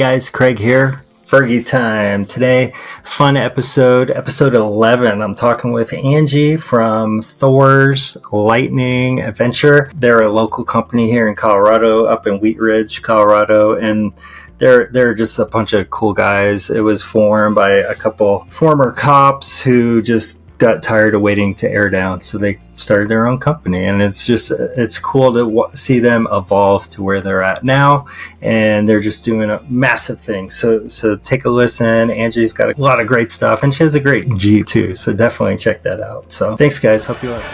Guys, Craig here. Fergie Time. Today, fun episode 11. I'm talking with Angie from Thor's Lightning Adventure. They're a local company here in Colorado, up in Wheat Ridge, Colorado, and they're just a bunch of cool guys. It was formed by a couple former cops who just got tired of waiting to air down, so they started their own company, and it's cool to see them evolve to where they're at now, and they're just doing a massive thing. So take a listen. Angie's got a lot of great stuff, and she has a great Jeep too, so definitely check that out. So thanks, guys. Hope you like.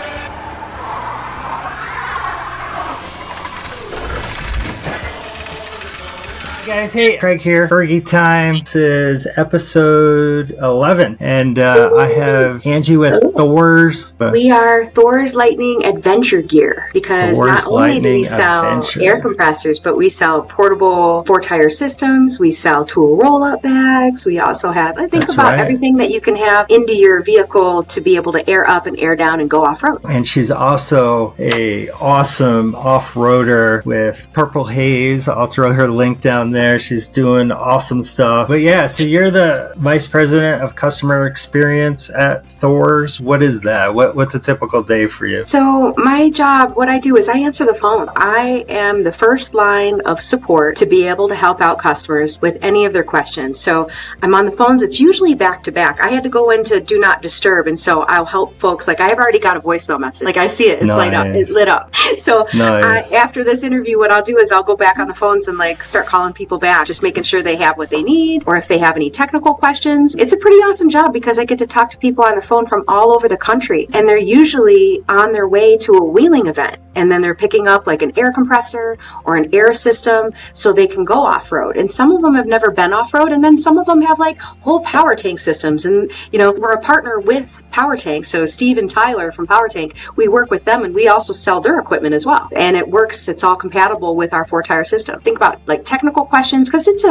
Guys, hey, Craig here. Fergie Time. This is episode 11, and I have Angie with Thor's. We are Thor's Lightning Adventure Gear, because Thor's not only do we sell air compressors, but we sell portable 4-tire systems. We sell tool roll-up bags. We also have, everything that you can have into your vehicle to be able to air up and air down and go off-road. And she's also a awesome off-roader with Purple Haze. I'll throw her link down there. She's doing awesome stuff. But yeah, so you're the Vice President of Customer Experience at Thor's. What is that? What's a typical day for you? So my job, what I do is I answer the phone. I am the first line of support to be able to help out customers with any of their questions. So I'm on the phones. It's usually back to back. I had to go into do not disturb, and so I'll help folks. Like, I've already got a voicemail message. Like, I see it. It's lit up. So after this interview, what I'll do is I'll go back on the phones and start calling people back, just making sure they have what they need, or if they have any technical questions. It's a pretty awesome job because I get to talk to people on the phone from all over the country, and they're usually on their way to a wheeling event, and then they're picking up like an air compressor or an air system so they can go off-road. And some of them have never been off-road, and then some of them have like whole power tank systems. And we're a partner with Power Tank, so Steve and Tyler from Power Tank, we work with them, and we also sell their equipment as well. And it works, it's all compatible with our 4-tire system. Think about like technical questions, because it's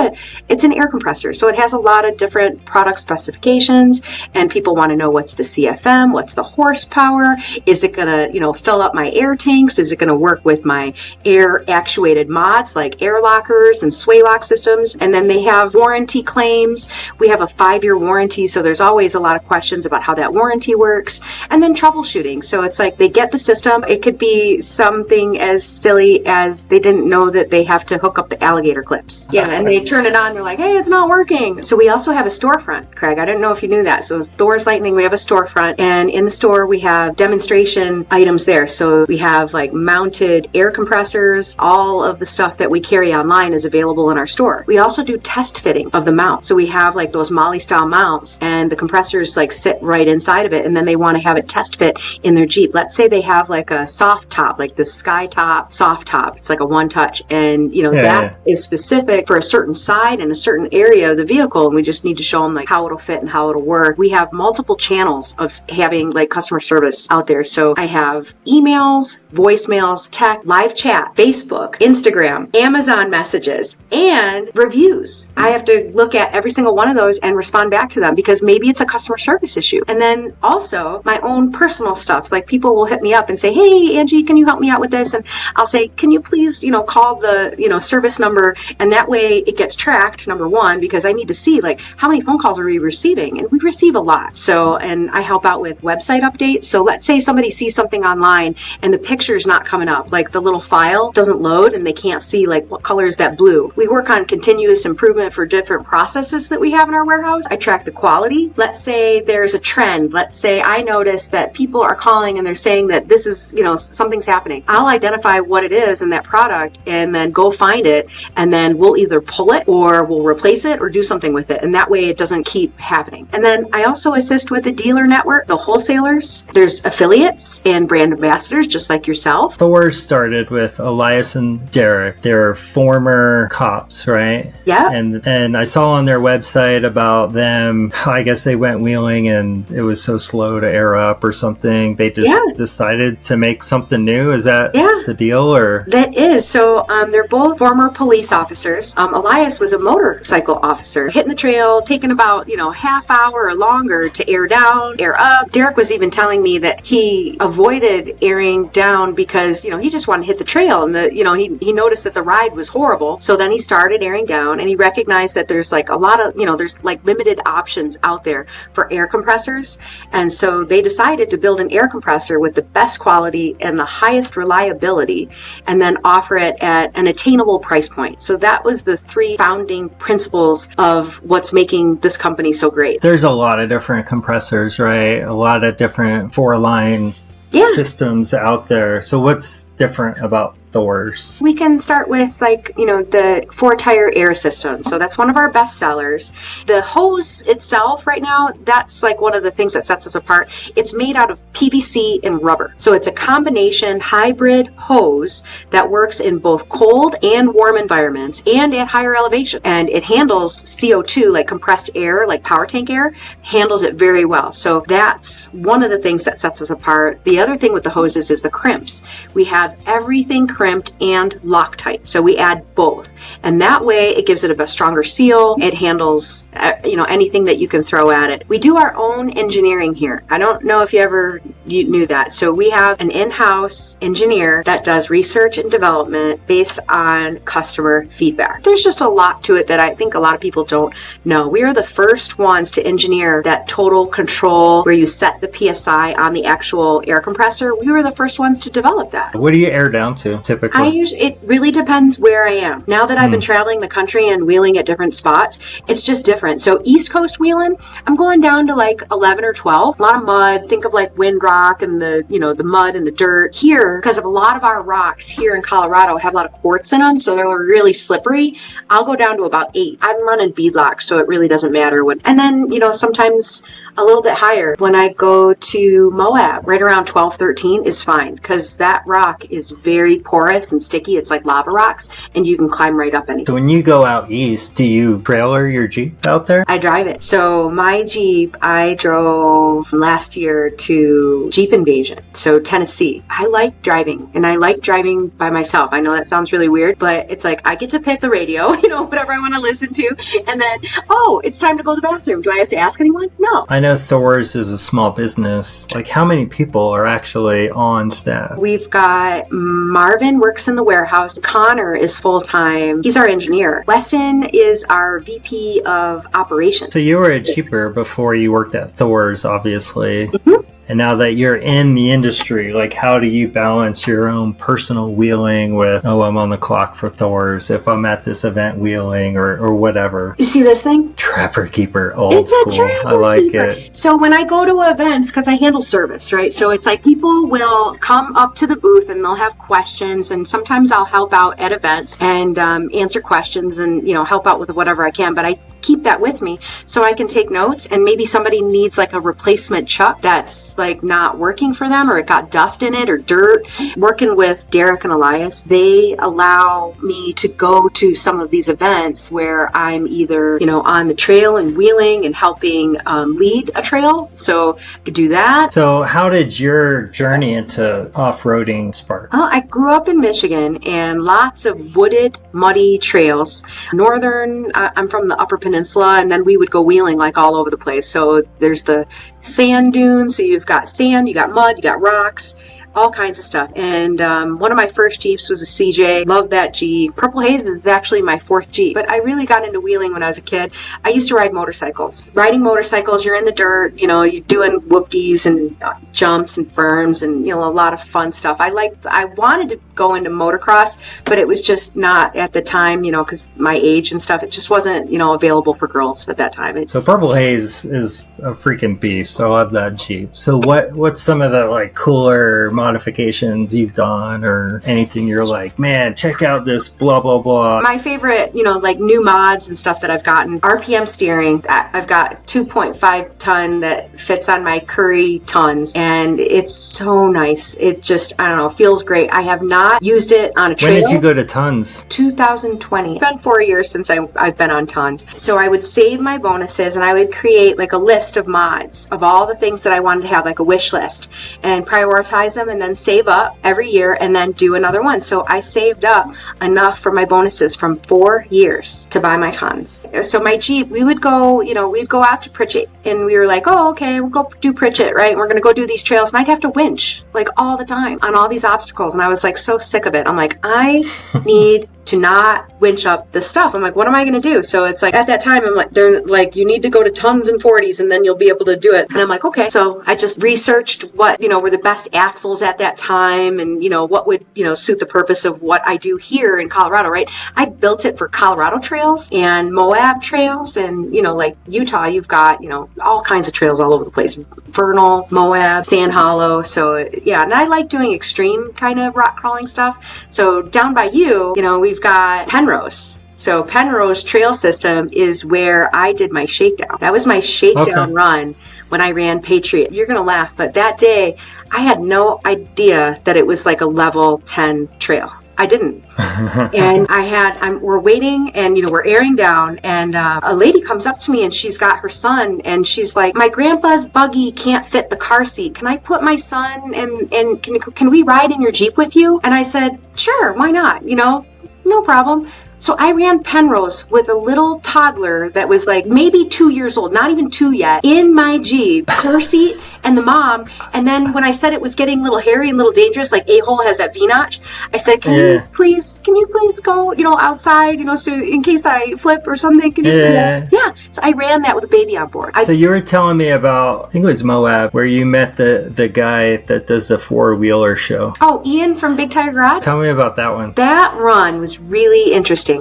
an air compressor, so it has a lot of different product specifications, and people want to know what's the CFM, what's the horsepower, is it going to fill up my air tanks, is it going to work with my air actuated mods like air lockers and sway lock systems. And then they have warranty claims. We have a 5-year warranty, so there's always a lot of questions about how that warranty works. And then troubleshooting, so it's like they get the system. It could be something as silly as they didn't know that they have to hook up the alligator clips. Yeah, and they turn it on, they're like, hey, it's not working. So we also have a storefront, Craig. I didn't know if you knew that. So Thor's Lightning, we have a storefront, and in the store we have demonstration items there. So we have like mounted air compressors. All of the stuff that we carry online is available in our store. We also do test fitting of the mount. So we have like those Molly style mounts, and the compressors like sit right inside of it, and then they want to have it test fit in their Jeep. Let's say they have like a soft top, like the Sky Top soft top. It's like a one touch, and that is specific for a certain side and a certain area of the vehicle, and we just need to show them like how it'll fit and how it'll work. We have multiple channels of having like customer service out there. So I have emails, voicemails, text, live chat, Facebook, Instagram, Amazon messages, and reviews. I have to look at every single one of those and respond back to them, because maybe it's a customer service issue. And then also my own personal stuff, like people will hit me up and say, hey, Angie, can you help me out with this? And I'll say, can you please, call the, service number, and that way it gets tracked, number one, because I need to see like how many phone calls are we receiving, and we receive a lot. So, and I help out with website updates. So let's say somebody sees something online and the picture's not coming up, like the little file doesn't load and they can't see like what color is that blue. We work on continuous improvement for different processes that we have in our warehouse. I track the quality. Let's say there's a trend. Let's say I notice that people are calling and they're saying that this is, something's happening. I'll identify what it is in that product and then go find it, and then we'll either pull it or we'll replace it or do something with it. And that way it doesn't keep happening. And then I also assist with the dealer network, the wholesalers. There's affiliates and brand ambassadors just like yourself. Thor started with Elias and Derek. They're former cops, right? Yeah. And I saw on their website about them, I guess they went wheeling and it was so slow to air up or something. They just decided to make something new. Is that the deal? Or that is. So they're both former police officers. compressors. Elias was a motorcycle officer, hitting the trail, taking about, half hour or longer to air down, air up. Derek was even telling me that he avoided airing down because, he just wanted to hit the trail, and he noticed that the ride was horrible. So then he started airing down, and he recognized that there's like a lot of, there's like limited options out there for air compressors. And so they decided to build an air compressor with the best quality and the highest reliability, and then offer it at an attainable price point. So that was the 3 founding principles of what's making this company so great. There's a lot of different compressors, right? A lot of different 4-line systems out there. So what's different about Thor's? We can start with the 4-tire air system. So that's one of our best sellers. The hose itself right now, that's like one of the things that sets us apart. It's made out of PVC and rubber. So it's a combination hybrid hose that works in both cold and warm environments and at higher elevation. And it handles CO2, like compressed air, like power tank air, handles it very well. So that's one of the things that sets us apart. The other thing with the hoses is the crimps. We have everything crimped and Loctite. So we add both. And that way it gives it a stronger seal. It handles, anything that you can throw at it. We do our own engineering here. I don't know if you knew that. So we have an in-house engineer that does research and development based on customer feedback. There's just a lot to it that I think a lot of people don't know. We are the first ones to engineer that total control where you set the PSI on the actual air compressor. We were the first ones to develop that. What do you air down to typically? It really depends where I am. Now that I've been traveling the country and wheeling at different spots, it's just different. So East Coast wheeling, I'm going down to like 11 or 12. A lot of mud. Think of like wind rock and the mud and the dirt. Here, because of a lot of our rocks here in Colorado have a lot of quartz in them, so they're really slippery, I'll go down to about 8. I'm running beadlock, so it really doesn't matter. And then, sometimes a little bit higher. When I go to Moab, right around 12, 13 is fine, because that rock is very porous and sticky. It's like lava rocks, and you can climb right up anything. So when you go out east, do you trailer your Jeep out there? I drive it. So my Jeep, I drove last year to Jeep Invasion, so Tennessee. I like driving, and I like driving by myself. I know that sounds really weird, but it's like I get to pick the radio, whatever I want to listen to, and then, it's time to go to the bathroom. Do I have to ask anyone? No. I know Thor's is a small business. Like, how many people are actually on staff? We've got Marvin works in the warehouse. Connor is full-time. He's our engineer. Weston is our VP of operations. So you were a Jeeper before you worked at Thor's, obviously. Mm-hmm. And now that you're in the industry, like, how do you balance your own personal wheeling with, I'm on the clock for Thor's, if I'm at this event wheeling or whatever? You see this thing? Trapper Keeper, old school. I like it. So when I go to events, because I handle service, right? So it's like people will come up to the booth and they'll have questions, and sometimes I'll help out at events and answer questions and, help out with whatever I can. But I keep that with me so I can take notes, and maybe somebody needs like a replacement chuck that's like not working for them, or it got dust in it or dirt. Working with Derek and Elias, they allow me to go to some of these events where I'm either, on the trail and wheeling and helping lead a trail. So I could do that. So how did your journey into off-roading spark? I grew up in Michigan, and lots of wooded, muddy trails. I'm from the Upper Peninsula, and then we would go wheeling like all over the place. So there's the sand dunes, so you've got sand, you got mud, you got rocks, all kinds of stuff. And one of my first Jeeps was a CJ. Loved that Jeep. Purple Haze is actually my 4th Jeep. But I really got into wheeling when I was a kid. I used to ride motorcycles. Riding motorcycles, you're in the dirt, you're doing whoop-dees and jumps and berms and, a lot of fun stuff. I wanted to go into motocross, but it was just not at the time, because my age and stuff, it just wasn't, available for girls at that time. So Purple Haze is a freaking beast. I love that Jeep. So what's some of the like cooler modifications you've done, or anything you're like, man, check out this blah blah blah? My favorite, like new mods and stuff that I've gotten: RPM steering. I've got 2.5 ton that fits on my Curry tons, and it's so nice. It just, I don't know, feels great. I have not used it on a trail. When did you go to tons? 2020. It's been 4 years since I've been on tons. So I would save my bonuses, and I would create like a list of mods of all the things that I wanted to have, like a wish list, and prioritize them. and then save up every year and then do another one. So I saved up enough for my bonuses from 4 years to buy my tons. So my Jeep, we'd go out to Pritchett, and we were like, oh, okay, we'll go do Pritchett, right? We're going to go do these trails. And I'd have to winch like all the time on all these obstacles. And I was like so sick of it. I'm like, I need to not winch up this stuff. I'm like, what am I going to do? So it's like, at that time, I'm like, they're like, you need to go to tons and 40s and then you'll be able to do it. And I'm like, okay. So I just researched what, were the best axles at that time, and, what would, suit the purpose of what I do here in Colorado, right? I built it for Colorado trails and Moab trails, and, like Utah, you've got, all kinds of trails all over the place. Vernal, Moab, Sand Hollow. So yeah, and I like doing extreme kind of rock crawling stuff. So down by you, we've got Penrose. So Penrose Trail System is where I did my shakedown. That was my shakedown run when I ran Patriot. You're going to laugh, but that day I had no idea that it was like a level 10 trail. I didn't. And we're waiting, and, we're airing down, and a lady comes up to me, and she's got her son, and she's like, my grandpa's buggy can't fit the car seat. Can I put my son and can we ride in your Jeep with you? And I said, sure, why not? No problem. So I ran Penrose with a little toddler that was like maybe 2 years old, not even 2 yet, in my Jeep, car seat, and the mom. And then when I said it was getting a little hairy and a little dangerous, like A-hole has that V-notch, I said, can you please go, outside, so in case I flip or something, can you do that? Yeah. So I ran that with a baby on board. So you were telling me about, I think it was Moab, where you met the guy that does the four-wheeler show. Oh, Ian from Big Tire Garage? Tell me about that one. That run was really interesting.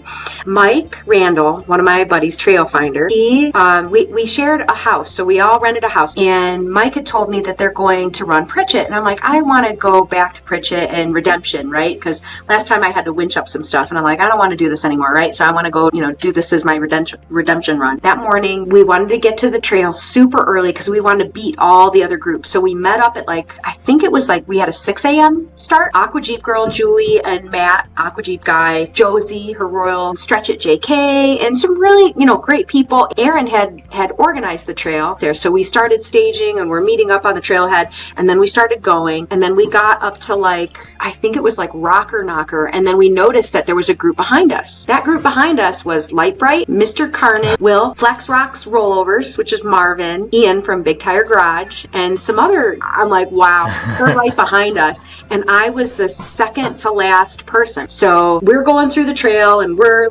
Mike Randall, one of my buddies, Trail Finder, we shared a house, so we all rented a house, and Mike had told me that they're going to run Pritchett, and I'm like, I want to go back to Pritchett and Redemption, right? Because last time I had to winch up some stuff, and I'm like, I don't want to do this anymore, right? So I want to go, do this as my redemption run. That morning, we wanted to get to the trail super early because we wanted to beat all the other groups. So we met up at I think it was we had a 6 a.m. start. Aqua Jeep girl, Julie, and Matt, Aqua Jeep guy, Josie, her Royal, Stretch It JK, and some really, great people. Aaron had organized the trail there. So we started staging, and we're meeting up on the trailhead, and then we started going, and then we got up to I think it was Rocker Knocker, and then we noticed that there was a group behind us. That group behind us was Light Bright, Mr. Carnage, Will, Flex Rocks Rollovers, which is Marvin, Ian from Big Tire Garage, and some other, I'm like, wow, they're right behind us. And I was the second to last person. So we're going through the trail, and we're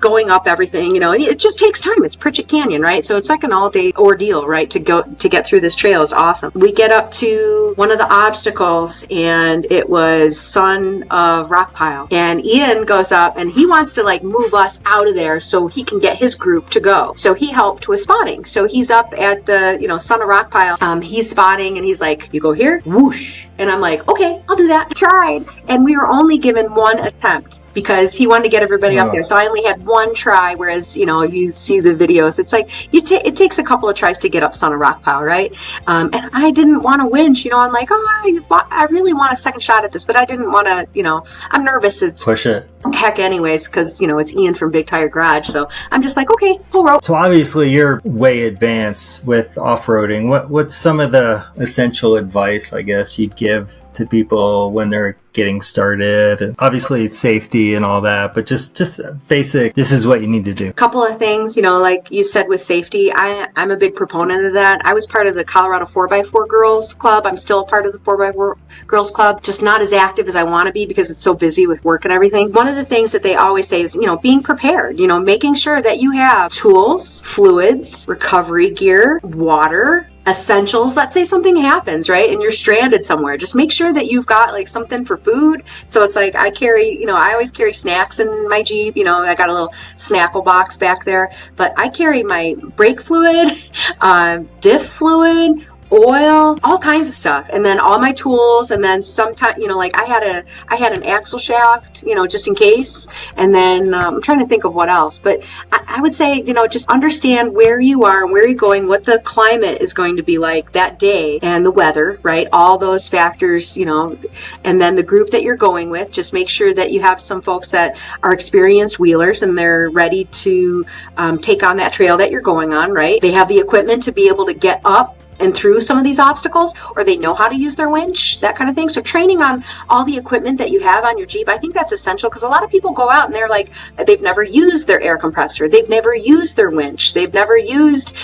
going up everything, it just takes time. It's Pritchett Canyon, right? So it's like an all-day ordeal, right? To get through this trail is awesome. We get up to one of the obstacles, and it was Son of Rock Pile. And Ian goes up, and he wants to move us out of there so he can get his group to go. So he helped with spotting. So he's up at the, Son of Rock Pile. He's spotting, and he's like, you go here, whoosh. And I'm like, okay, I'll do that. I tried. And we were only given one attempt, because he wanted to get everybody up there. So I only had one try, whereas, if you see the videos, it's it takes a couple of tries to get up Son of Rock Pile, right? And I didn't want to winch, I'm like, I really want a second shot at this, but I didn't want to, I'm nervous as push it. Heck anyways, because, it's Ian from Big Tire Garage. So I'm just like, okay, pull rope. So obviously you're way advanced with off-roading. What's some of the essential advice, I guess, you'd give to people when they're getting started? And obviously it's safety and all that, but just basic, this is what you need to do. A couple of things, like you said with safety, I'm a big proponent of that. I was part of the Colorado 4x4 Girls Club. I'm still a part of the 4x4 Girls Club, just not as active as I want to be because it's so busy with work and everything. One of the things that they always say is, being prepared, making sure that you have tools, fluids, recovery gear, water, essentials. Let's say something happens, right? And you're stranded somewhere. Just make sure that you've got something for food. So it's I carry, I always carry snacks in my Jeep. I got a little snackle box back there, but I carry my brake fluid, diff fluid, oil, all kinds of stuff, and then all my tools, and then sometimes, I had an axle shaft, just in case, and then I'm trying to think of what else, but I would say, just understand where you are and where you're going, what the climate is going to be like that day, and the weather, right? All those factors, and then the group that you're going with, just make sure that you have some folks that are experienced wheelers and they're ready to take on that trail that you're going on, right? They have the equipment to be able to get up and through some of these obstacles, or they know how to use their winch, that kind of thing. So training on all the equipment that you have on your Jeep, I think that's essential, because a lot of people go out and they're like, they've never used their air compressor, they've never used their winch, they've never used,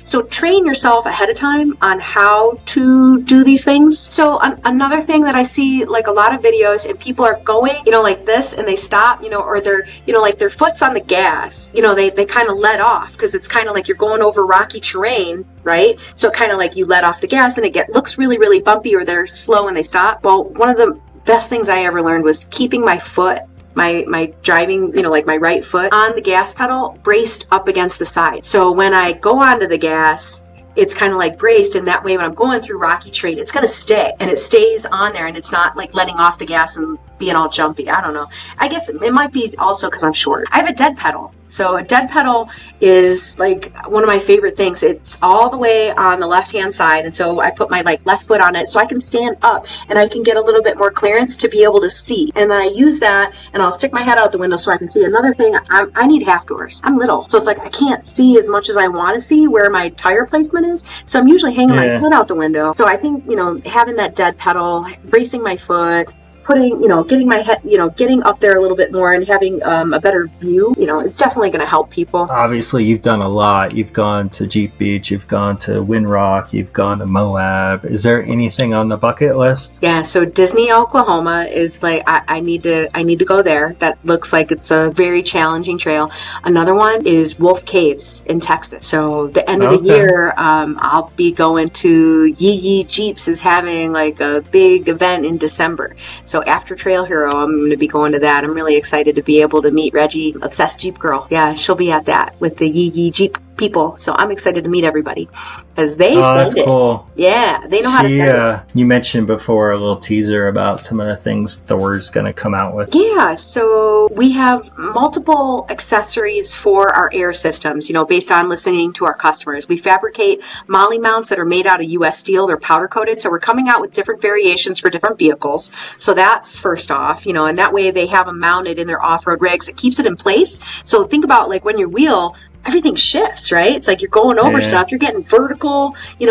so train yourself ahead of time on how to do these things. So another thing that I see, like a lot of videos, and people are going, like this, and they stop, or they're, like their foot's on the gas, they kind of let off, because it's kind of like you're going over rocky terrain, right? So kind of like you let off the gas and it looks really, really bumpy, or they're slow and they stop. Well, one of the best things I ever learned was keeping my foot, my driving, like my right foot on the gas pedal braced up against the side. So when I go onto the gas, it's kind of like braced, and that way when I'm going through rocky terrain, it's going to stay, and it stays on there, and it's not like letting off the gas and being all jumpy. I don't know. I guess it might be also because I'm short. I have a dead pedal. So a dead pedal is like one of my favorite things. It's all the way on the left-hand side, and so I put my left foot on it so I can stand up and I can get a little bit more clearance to be able to see. And then I use that, and I'll stick my head out the window so I can see. Another thing, I need half doors. I'm little, so it's like I can't see as much as I want to see where my tire placement is. So I'm usually hanging my head out the window. So I think, having that dead pedal, bracing my foot, putting, getting my head, getting up there a little bit more and having a better view, is definitely going to help people. Obviously, you've done a lot. You've gone to Jeep Beach, you've gone to Windrock, you've gone to Moab. Is there anything on the bucket list? Yeah, so Disney, Oklahoma is like, I need to go there. That looks like it's a very challenging trail. Another one is Wolf Caves in Texas. So the end of the year, I'll be going to Yee Jeeps is having like a big event in December. So after Trail Hero, I'm going to be going to that. I'm really excited to be able to meet Reggie, Obsessed Jeep Girl. Yeah, she'll be at that with the Yee Jeep people. So I'm excited to meet everybody because they that's cool. Yeah, they know how to send it. You mentioned before a little teaser about some of the things Thor's going to come out with. Yeah, so we have multiple accessories for our air systems, based on listening to our customers. We fabricate molly mounts that are made out of U.S. steel. They're powder coated, so we're coming out with different variations for different vehicles. So that's first off, and that way they have them mounted in their off-road rigs. It keeps it in place. So think about like when you wheel, everything shifts, right? It's like you're going over stuff, you're getting vertical, you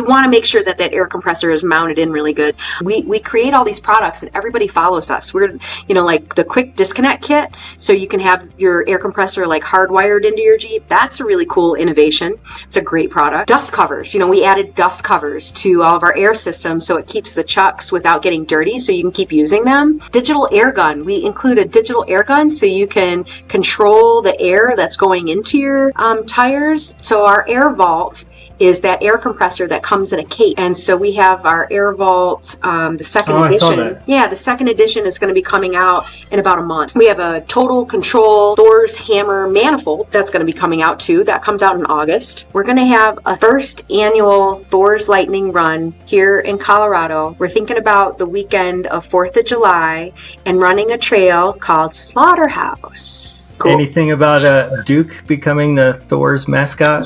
want to make sure that air compressor is mounted in really good. We create all these products and everybody follows us. We're, like the quick disconnect kit, so you can have your air compressor like hardwired into your Jeep. That's a really cool innovation. It's a great product. Dust covers, we added dust covers to all of our air systems so it keeps the chucks without getting dirty so you can keep using them. Digital air gun. We include a digital air gun so you can control the air that's going into your tires. So our air vault is that air compressor that comes in a case. And so we have our Air Vault, the second edition. I saw that. Yeah, the second edition is going to be coming out in about a month. We have a Total Control Thor's Hammer manifold that's going to be coming out too. That comes out in August. We're going to have a first annual Thor's Lightning Run here in Colorado. We're thinking about the weekend of 4th of July and running a trail called Slaughterhouse. Cool. Anything about Duke becoming the Thor's mascot?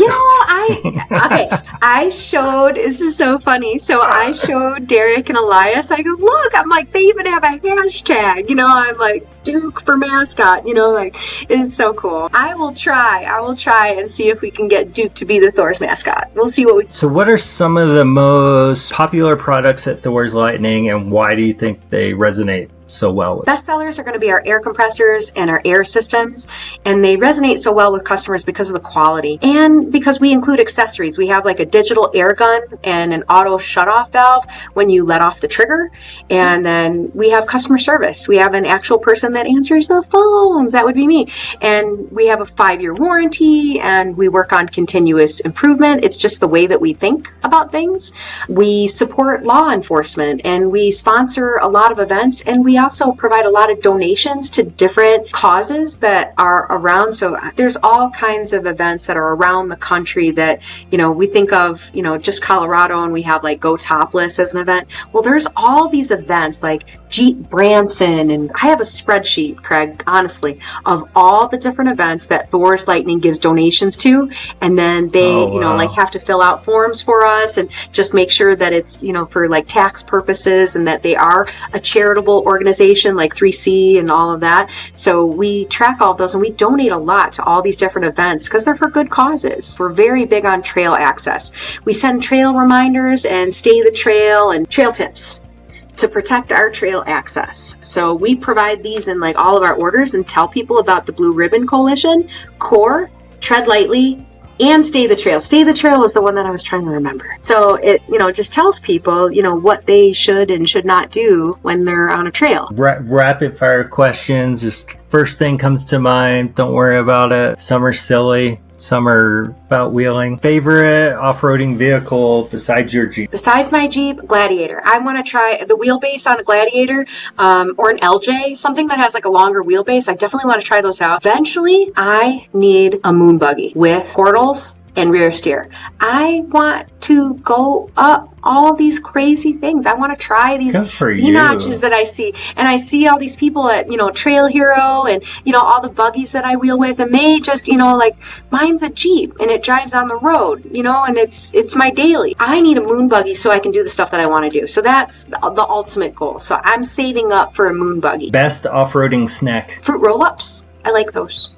I showed, this is so funny. So I showed Derek and Elias. I go, look, I'm like, they even have a hashtag, I'm like, Duke for mascot, it's so cool. I will try and see if we can get Duke to be the Thor's mascot. We'll see what we. So what are some of the most popular products at Thor's Lightning, and why do you think they resonate so well with? Best sellers are going to be our air compressors and our air systems, and they resonate so well with customers because of the quality and because we include accessories. We have like a digital air gun and an auto shutoff valve when you let off the trigger, and then we have customer service. We have an actual person that answers the phones. That would be me. And we have a 5-year warranty, and we work on continuous improvement. It's just the way that we think about things. We support law enforcement, and we sponsor a lot of events, and we also provide a lot of donations to different causes that are around. So there's all kinds of events that are around the country that, we think of, just Colorado, and we have like Go Topless as an event. Well, there's all these events like Jeep Branson, and I have a spreadsheet, Craig, honestly, of all the different events that Thor's Lightning gives donations to, and then they, have to fill out forms for us and just make sure that it's, for like tax purposes and that they are a charitable organization organization like 3C and all of that. So we track all of those and we donate a lot to all these different events because they're for good causes. We're very big on trail access. We send trail reminders and stay the trail and trail tips to protect our trail access. So we provide these in like all of our orders and tell people about the Blue Ribbon Coalition, CORE, Tread Lightly, and Stay the Trail. Stay the Trail is the one that I was trying to remember. So it, just tells people, what they should and should not do when they're on a trail. Rapid fire questions. Just first thing comes to mind. Don't worry about it. Some are silly. Some are about wheeling. Favorite off-roading vehicle besides your Jeep? Besides my Jeep, Gladiator. I want to try the wheelbase on a Gladiator or an LJ, something that has like a longer wheelbase. I definitely want to try those out. Eventually, I need a moon buggy with portals and rear steer. I want to go up all these crazy things. I want to try these notches that I see. And I see all these people at, Trail Hero and, all the buggies that I wheel with. And they just, like mine's a Jeep and it drives on the road, and it's my daily. I need a moon buggy so I can do the stuff that I want to do. So that's the ultimate goal. So I'm saving up for a moon buggy. Best off-roading snack? Fruit roll-ups. I like those.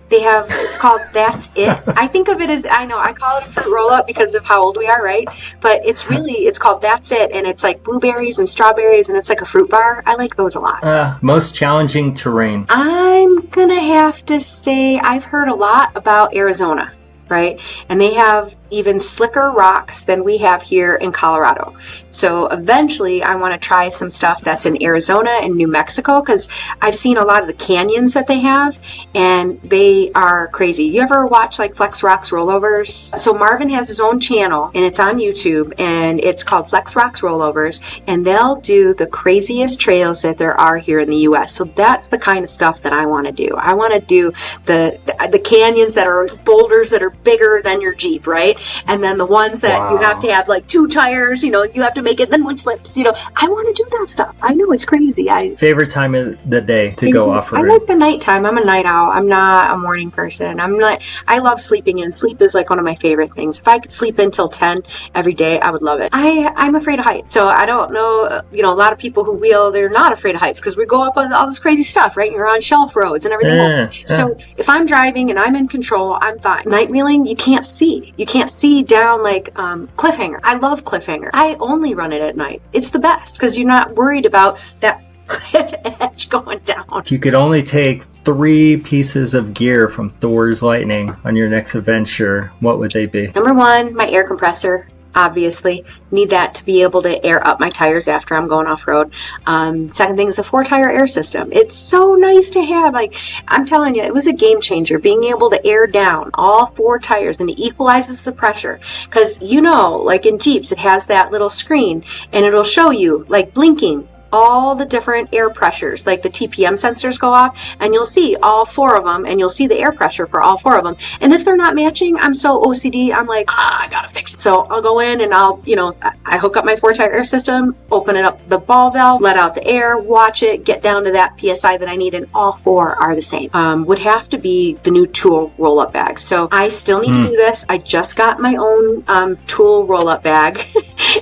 They have, it's called That's It. I think of it as, I call it a fruit roll-up because of how old we are, right? But it's called That's It, and it's like blueberries and strawberries, and it's like a fruit bar. I like those a lot. Most challenging terrain? I'm going to have to say I've heard a lot about Arizona, right? And they have even slicker rocks than we have here in Colorado. So eventually I want to try some stuff that's in Arizona and New Mexico because I've seen a lot of the canyons that they have and they are crazy. You ever watch like Flex Rocks Rollovers? So Marvin has his own channel and it's on YouTube and it's called Flex Rocks Rollovers and they'll do the craziest trails that there are here in the US. So that's the kind of stuff that I want to do. I want to do the canyons that are boulders that are bigger than your Jeep, right? And then the ones that you have to have like 2 tires, you have to make it, then one slips, I want to do that stuff. I know it's crazy. Favorite time of the day to go off-road? I like the nighttime. I'm a night owl. I'm not a morning person. I love sleeping in. Sleep is like one of my favorite things. If I could sleep until 10 every day, I would love it. I'm afraid of heights. So I don't know, a lot of people who wheel, they're not afraid of heights because we go up on all this crazy stuff, right? You're on shelf roads and everything. So if I'm driving and I'm in control, I'm fine. Night wheeling, you can't see. You can't see down like Cliffhanger. I love Cliffhanger. I only run it at night. It's the best because you're not worried about that cliff edge going down. If you could only take 3 pieces of gear from Thor's Lightning on your next adventure, what would they be? Number 1, my air compressor. Obviously, need that to be able to air up my tires after I'm going off-road. Second thing is the 4-tire air system. It's so nice to have. Like, I'm telling you, it was a game changer, being able to air down all 4 tires, and it equalizes the pressure. Because, like in Jeeps, it has that little screen, and it'll show you, like, blinking, all the different air pressures, like the TPM sensors go off and you'll see all 4 of them and you'll see the air pressure for all 4 of them. And if they're not matching, I'm so OCD, I'm like, I gotta fix it. So I'll go in and I hook up my 4-tire air system, open it up the ball valve, let out the air, watch it, get down to that PSI that I need, and all 4 are the same. Would have to be the new tool roll-up bag. So I still need to do this. I just got my own tool roll-up bag.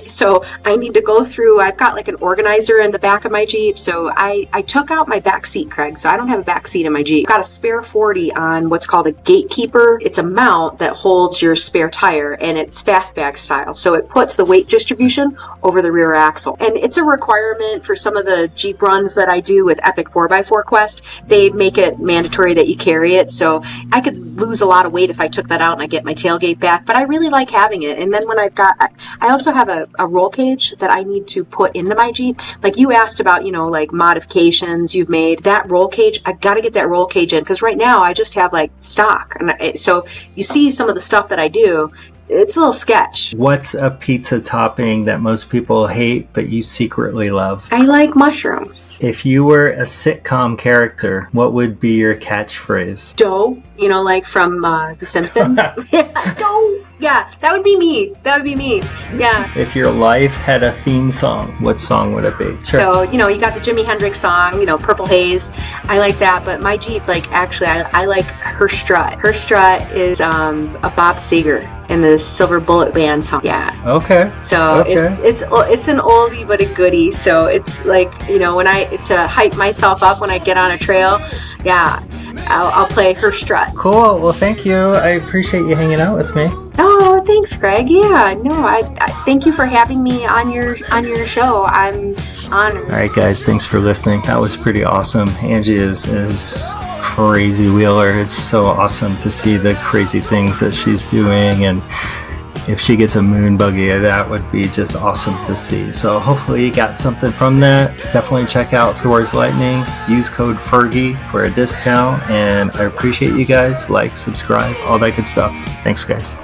So I need to go through, I've got like an organizer in the back of my Jeep. So I took out my back seat, Craig. So I don't have a back seat in my Jeep. Got a spare 40 on what's called a gatekeeper. It's a mount that holds your spare tire and it's fastbag style. So it puts the weight distribution over the rear axle. And it's a requirement for some of the Jeep runs that I do with Epic 4x4 Quest. They make it mandatory that you carry it. So I could lose a lot of weight if I took that out and I get my tailgate back, but I really like having it. And then when I also have a roll cage that I need to put into my Jeep. Like you asked about, like modifications you've made. That roll cage, I got to get that roll cage in because right now I just have like stock. And so you see some of the stuff that I do, it's a little sketch. What's a pizza topping that most people hate but you secretly love? I like mushrooms. If you were a sitcom character, what would be your catchphrase? Dough, like from The Simpsons. Dough. Yeah, that would be me. Yeah. If your life had a theme song, what song would it be? Sure. So, you got the Jimi Hendrix song, Purple Haze. I like that, but my Jeep, actually, I like her strut. Her strut is a Bob Seger and the Silver Bullet Band song. Yeah. Okay. So Okay. it's an oldie but a goodie. So it's like, when to hype myself up when I get on a trail, yeah, I'll play Her Strut. Cool. Well, thank you. I appreciate you hanging out with me. Oh, thanks, Greg. Yeah, no, I thank you for having me on your show. I'm honored. All right, guys. Thanks for listening. That was pretty awesome. Angie is crazy wheeler. It's so awesome to see the crazy things that she's doing, and if she gets a moon buggy, that would be just awesome to see. So hopefully you got something from that. Definitely check out Thor's Lightning. Use code Fergie for a discount, and I appreciate you guys. Like, subscribe, all that good stuff. Thanks, guys.